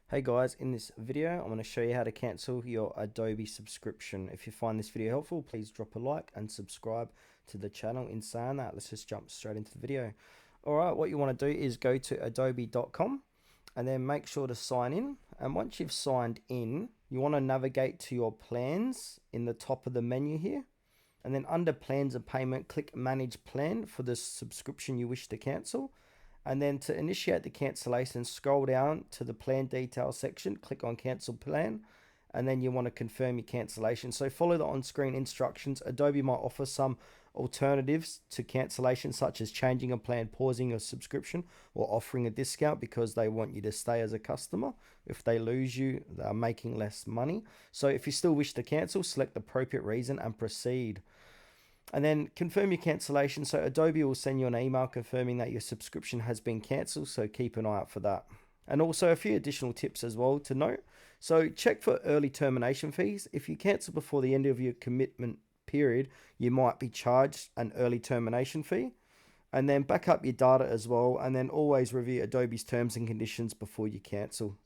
Hey guys, in this video I'm going to show you how to cancel your Adobe subscription. If you find this video helpful, please drop a like and subscribe to the channel. In saying that, let's just jump straight into the video. Alright, what you want to do is go to adobe.com and then make sure to sign in. And once you've signed in, you want to navigate to your plans in the top of the menu here. And then under plans and payment, click manage plan for the subscription you wish to cancel. And then to initiate the cancellation, scroll down to the plan details section, click on cancel plan, and then you want to confirm your cancellation. So follow the on-screen instructions. Adobe might offer some alternatives to cancellation, such as changing a plan, pausing a subscription, or offering a discount because they want you to stay as a customer. If they lose you, they're making less money. So if you still wish to cancel, select the appropriate reason and proceed. And then confirm your cancellation. So Adobe will send you an email confirming that your subscription has been cancelled. So keep an eye out for that. And also a few additional tips as well to note. So check for early termination fees. If you cancel before the end of your commitment period, you might be charged an early termination fee. And then back up your data as well. And then always review Adobe's terms and conditions before you cancel.